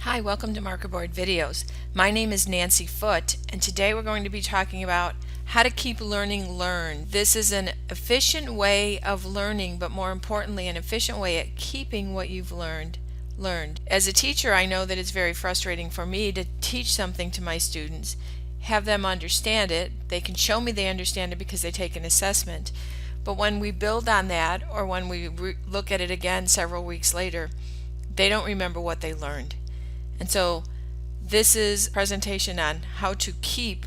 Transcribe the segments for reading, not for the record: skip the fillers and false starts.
Hi, welcome to Markerboard Videos. My name is Nancy Foote, and today we're going to be talking about how to keep learning learned. This is an efficient way of learning, but more importantly, an efficient way at keeping what you've learned. As a teacher, I know that it's very frustrating for me to teach something to my students, have them understand it. They can show me they understand it because they take an assessment. But when we build on that, or when we look at it again several weeks later, they don't remember what they learned. And so this is a presentation on how to keep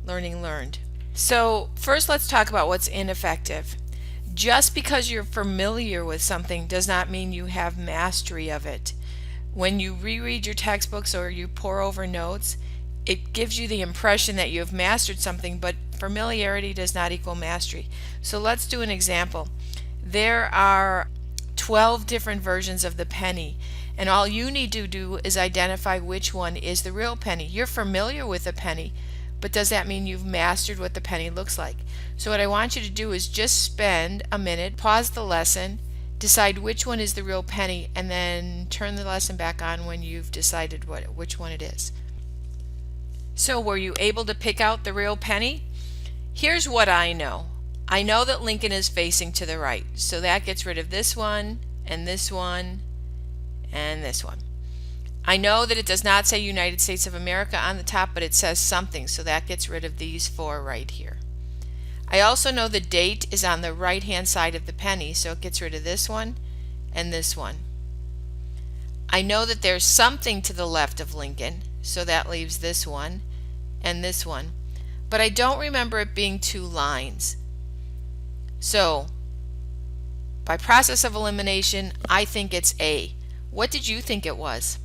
learning learned. So first let's talk about what's ineffective. Just because you're familiar with something does not mean you have mastery of it. When you reread your textbooks or you pore over notes, it gives you the impression that you have mastered something, but familiarity does not equal mastery. So let's do an example. There are 12 different versions of the penny, and all you need to do is identify which one is the real penny. You're familiar with a penny, but does that mean you've mastered what the penny looks like? So what I want you to do is just spend a minute, pause the lesson, decide which one is the real penny, and then turn the lesson back on when you've decided which one it is. So were you able to pick out the real penny? Here's what I know. I know that Lincoln is facing to the right, so that gets rid of this one and this one and this one. I know that it does not say United States of America on the top, but it says something, so that gets rid of these four right here. I also know the date is on the right hand side of the penny, so it gets rid of this one and this one. I know that there's something to the left of Lincoln, so that leaves this one and this one, but I don't remember it being two lines. So by process of elimination, I think it's A. What did you think it was?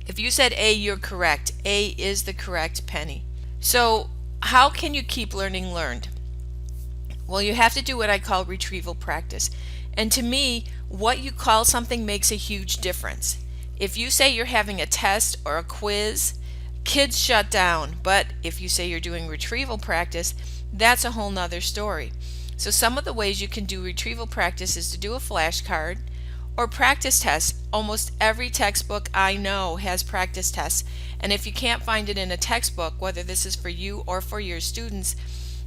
If you said A, you're correct. A is the correct penny. So how can you keep learning learned? Well, you have to do what I call retrieval practice. And to me, what you call something makes a huge difference. If you say you're having a test or a quiz, kids shut down. But if you say you're doing retrieval practice, that's a whole nother story. So some of the ways you can do retrieval practice is to do a flashcard or practice tests. Almost every textbook I know has practice tests, and if you can't find it in a textbook, whether this is for you or for your students,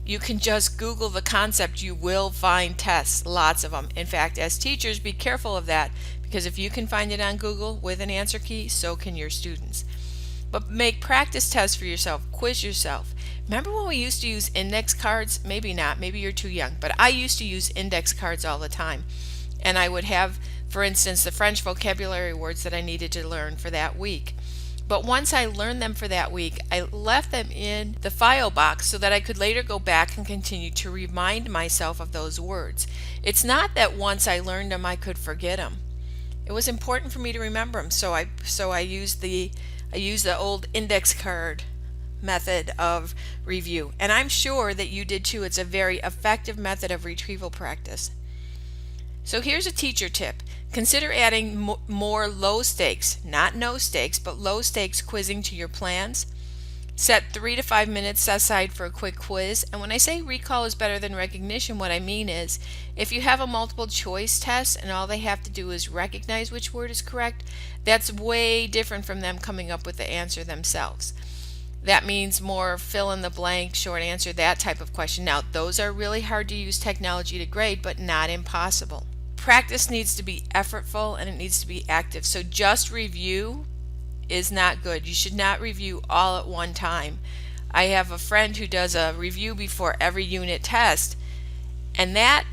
you can just Google the concept. You will find tests, lots of them. In fact, as teachers, be careful of that, because if you can find it on Google with an answer key, so can your students. But make practice tests for yourself, quiz yourself. Remember when we used to use index cards? Maybe not, maybe you're too young, but I used to use index cards all the time. And I would have, for instance, the French vocabulary words that I needed to learn for that week. But once I learned them for that week, I left them in the file box so that I could later go back and continue to remind myself of those words. It's not that once I learned them I could forget them. It was important for me to remember them, so I used the old index card method of review. And I'm sure that you did too. It's a very effective method of retrieval practice. So here's a teacher tip. Consider adding more low stakes, not no stakes, but low stakes quizzing to your plans. Set 3 to 5 minutes aside for a quick quiz. And when I say recall is better than recognition, what I mean is if you have a multiple choice test and all they have to do is recognize which word is correct, that's way different from them coming up with the answer themselves. That means more fill in the blank, short answer, that type of question. Now, those are really hard to use technology to grade, but not impossible. Practice needs to be effortful and it needs to be active. So just review is not good. You should not review all at one time. I have a friend who does a review before every unit test, and that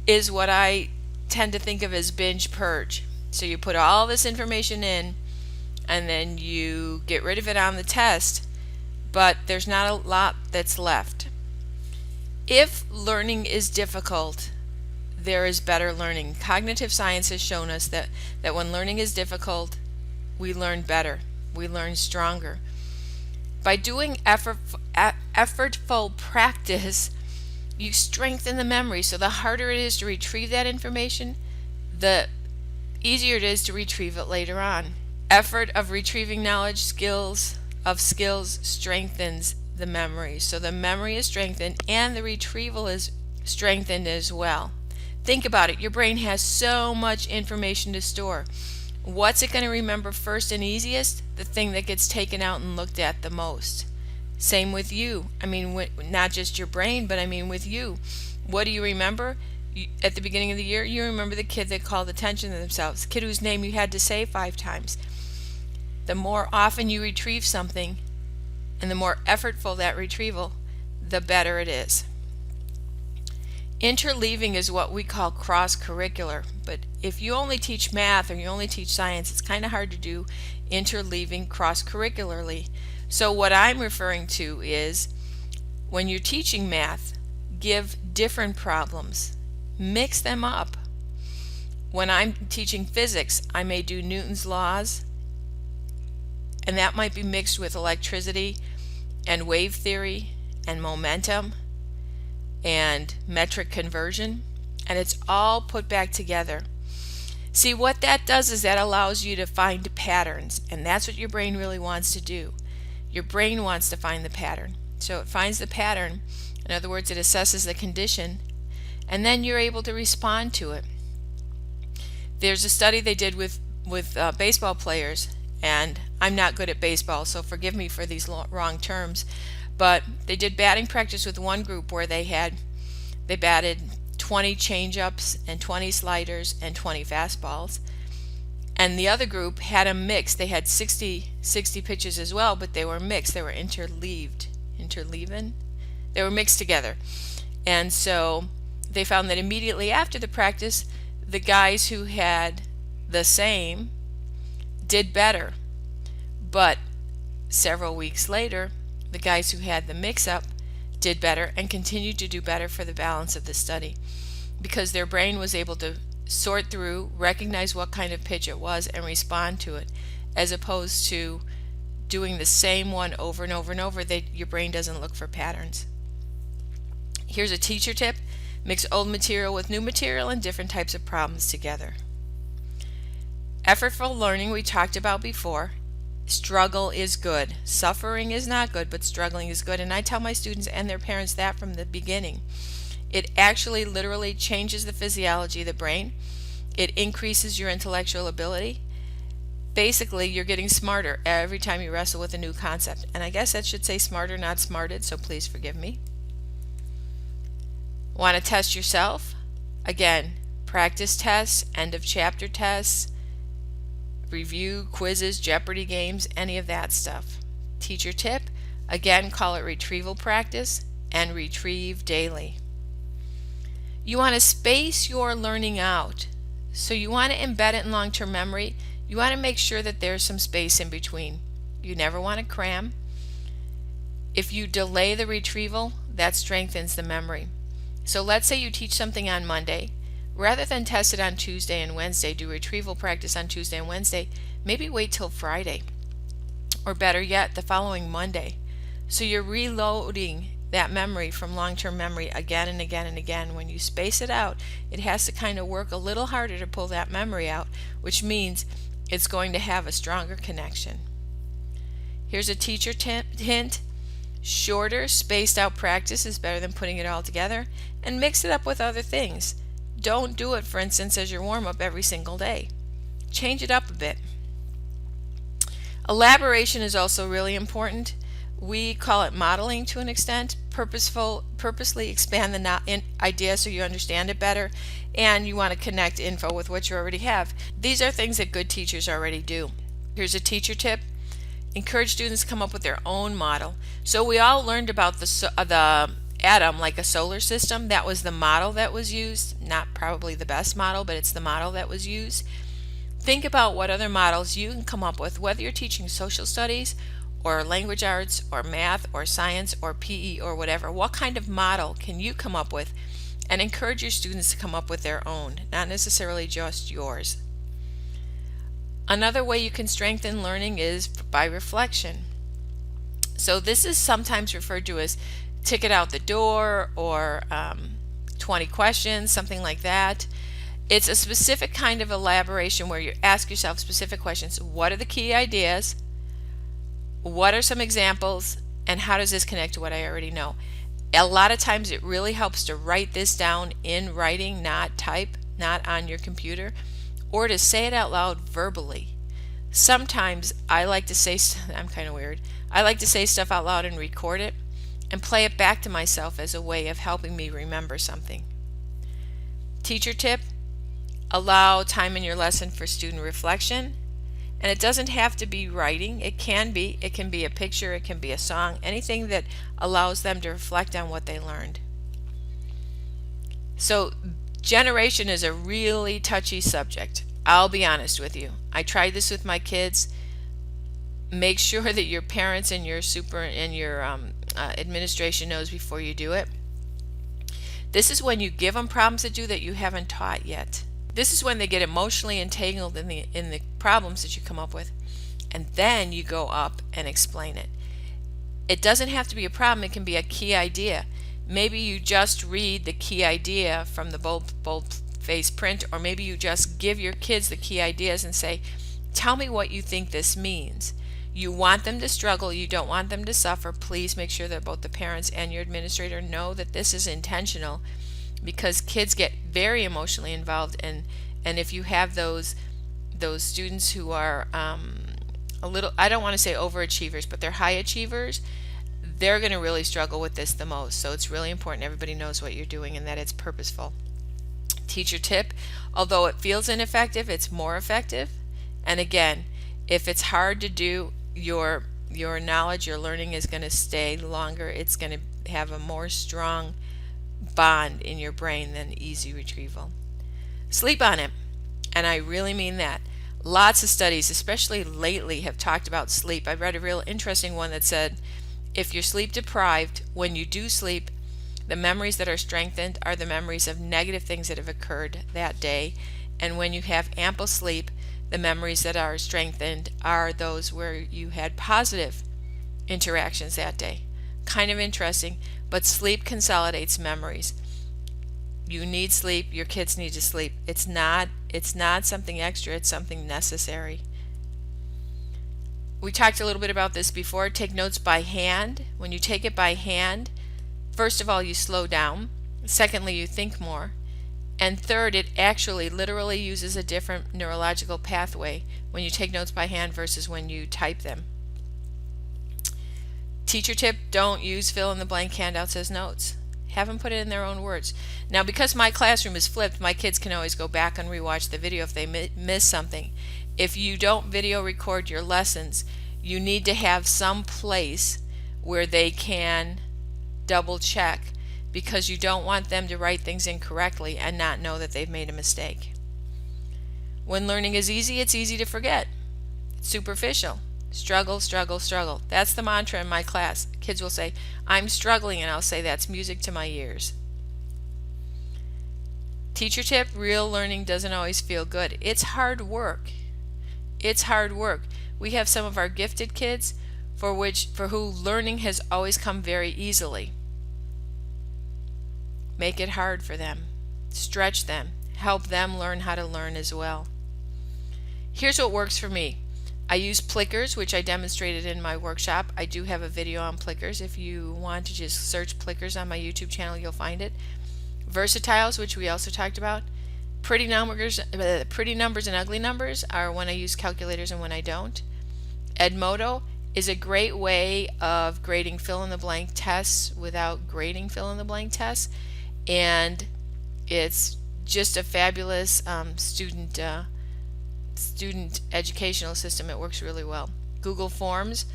is what I tend to think of as binge purge. So you put all this information in and then you get rid of it on the test, but there's not a lot that's left. If learning is difficult, there is better learning. Cognitive science has shown us that when learning is difficult, we learn better, we learn stronger. By doing effortful practice, you strengthen the memory. So the harder it is to retrieve that information, the easier it is to retrieve it later on. Effort of retrieving knowledge, skills strengthens the memory. So the memory is strengthened and the retrieval is strengthened as well. Think about it. Your brain has so much information to store. What's it going to remember first and easiest? The thing that gets taken out and looked at the most. Same with you. I mean, not just your brain, but I mean with you. What do you remember? At the beginning of the year, you remember the kid that called attention to themselves, the kid whose name you had to say 5 times. The more often you retrieve something, and the more effortful that retrieval, the better it is. Interleaving is what we call cross-curricular, but if you only teach math or you only teach science, it's kind of hard to do interleaving cross-curricularly. So what I'm referring to is when you're teaching math, give different problems, mix them up. When I'm teaching physics, I may do Newton's laws, and that might be mixed with electricity and wave theory and momentum and metric conversion, and it's all put back together. See, what that does is that allows you to find patterns, and that's what your brain really wants to do. Your brain wants to find the pattern. So it finds the pattern, in other words, it assesses the condition, and then you're able to respond to it. There's a study they did with baseball players, and I'm not good at baseball, so forgive me for these wrong terms, but they did batting practice with one group where they batted 20 changeups and 20 sliders and 20 fastballs, and the other group had a mix. They had 60 pitches as well, but they were mixed. They were interleaving. They were mixed together, and so they found that immediately after the practice, the guys who had the same did better, but several weeks later, the guys who had the mix-up did better and continued to do better for the balance of the study because their brain was able to sort through, recognize what kind of pitch it was, and respond to it, as opposed to doing the same one over and over and over. Your brain doesn't look for patterns. Here's a teacher tip. Mix old material with new material and different types of problems together. Effortful learning we talked about before. Struggle is good. Suffering is not good, but struggling is good. And I tell my students and their parents that from the beginning. It actually literally changes the physiology of the brain. It increases your intellectual ability. Basically, you're getting smarter every time you wrestle with a new concept. And I guess that should say smarter, not smarted, so please forgive me. Want to test yourself? Again, practice tests, end of chapter tests, review, quizzes, Jeopardy games, any of that stuff. Teacher tip, again, call it retrieval practice and retrieve daily. You want to space your learning out. So you want to embed it in long-term memory. You want to make sure that there's some space in between. You never want to cram. If you delay the retrieval, that strengthens the memory. So let's say you teach something on Monday. Rather than test it on Tuesday and Wednesday, do retrieval practice on Tuesday and Wednesday, maybe wait till Friday. Or better yet, the following Monday. So you're reloading that memory from long-term memory again and again and again. When you space it out, it has to kind of work a little harder to pull that memory out, which means it's going to have a stronger connection. Here's a teacher hint. Shorter, spaced out practice is better than putting it all together, and mix it up with other things. Don't do it, for instance, as your warm-up every single day. Change it up a bit. Elaboration is also really important. We call it modeling to an extent. Purposely expand the idea so you understand it better, and you want to connect info with what you already have. These are things that good teachers already do. Here's a teacher tip. Encourage students to come up with their own model. So we all learned about the atom, like a solar system. That was the model that was used. Not probably the best model, but it's the model that was used. Think about what other models you can come up with, whether you're teaching social studies or language arts or math or science or PE or whatever. What kind of model can you come up with? And encourage your students to come up with their own, not necessarily just yours. Another way you can strengthen learning is by reflection. So this is sometimes referred to as ticket out the door or 20 questions, something like that. It's a specific kind of elaboration where you ask yourself specific questions. What are the key ideas? What are some examples? And how does this connect to what I already know? A lot of times it really helps to write this down in writing, not type, not on your computer, or to say it out loud verbally. Sometimes I like to say, I'm kind of weird, I like to say stuff out loud and record it and play it back to myself as a way of helping me remember something. Teacher tip: allow time in your lesson for student reflection. And it doesn't have to be writing. It can be a picture, it can be a song, anything that allows them to reflect on what they learned. So generation is a really touchy subject. I'll be honest with you. I tried this with my kids. Make sure that your parents and your administration knows before you do it. This is when you give them problems to do that you haven't taught yet. This is when they get emotionally entangled in the problems that you come up with, and then you go up and explain it. It doesn't have to be a problem, it can be a key idea. Maybe you just read the key idea from the bold-face print, or maybe you just give your kids the key ideas and say, tell me what you think this means. You want them to struggle, you don't want them to suffer. Please make sure that both the parents and your administrator know that this is intentional, because kids get very emotionally involved, and if you have those students who are a little, I don't want to say overachievers, but they're high achievers, they're going to really struggle with this the most. So it's really important everybody knows what you're doing and that it's purposeful. Teacher tip: although it feels ineffective, it's more effective. And again, if it's hard to do, your knowledge, your learning is going to stay longer. It's going to have a more strong bond in your brain than easy retrieval. Sleep on it, and I really mean that. Lots of studies, especially lately, have talked about sleep. I read a real interesting one that said if you're sleep deprived, when you do sleep, the memories that are strengthened are the memories of negative things that have occurred that day, and when you have ample sleep, the memories that are strengthened are those where you had positive interactions that day. Kind of interesting, but sleep consolidates memories. You need sleep, your kids need to sleep. It's not something extra, it's something necessary. We talked a little bit about this before. Take notes by hand. When you take it by hand, first of all, you slow down. Secondly, you think more. And third, it actually literally uses a different neurological pathway when you take notes by hand versus when you type them. Teacher tip: don't use fill-in-the-blank handouts as notes. Have them put it in their own words. Now, because my classroom is flipped, my kids can always go back and rewatch the video if they miss something. If you don't video record your lessons, you need to have some place where they can double check, because you don't want them to write things incorrectly and not know that they've made a mistake. When learning is easy, it's easy to forget. It's superficial. Struggle, struggle, struggle. That's the mantra in my class. Kids will say, I'm struggling, and I'll say, that's music to my ears. Teacher tip: real learning doesn't always feel good. It's hard work. It's hard work. We have some of our gifted kids for who learning has always come very easily. Make it hard for them. Stretch them. Help them learn how to learn as well. Here's what works for me. I use Plickers, which I demonstrated in my workshop. I do have a video on Plickers. If you want to just search Plickers on my YouTube channel, you'll find it. Versatiles, which we also talked about. Pretty numbers and ugly numbers are when I use calculators and when I don't. Edmodo is a great way of grading fill-in-the-blank tests without grading fill-in-the-blank tests, and it's just a fabulous student educational system. It works really well. Google Forms,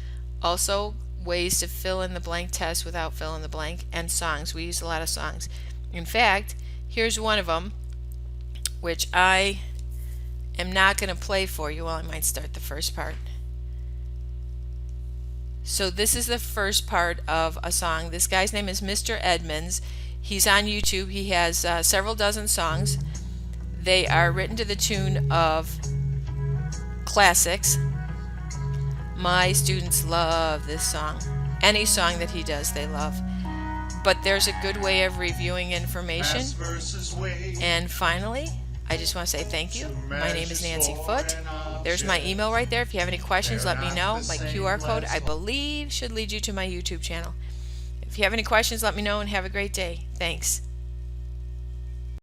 also ways to fill in the blank tests without fill in the blank, and songs. We use a lot of songs. In fact, here's one of them, which I am not going to play for you. Well, I might start the first part. So this is the first part of a song. This guy's name is Mr. Edmonds. He's on YouTube. He has several dozen songs. They are written to the tune of classics. My students love this song. Any song that he does, they love. But there's a good way of reviewing information. And finally, I just want to say thank you. My name is Nancy Foote. There's my email right there. If you have any questions, let me know. My QR code, I believe, should lead you to my YouTube channel. If you have any questions, let me know, and have a great day. Thanks.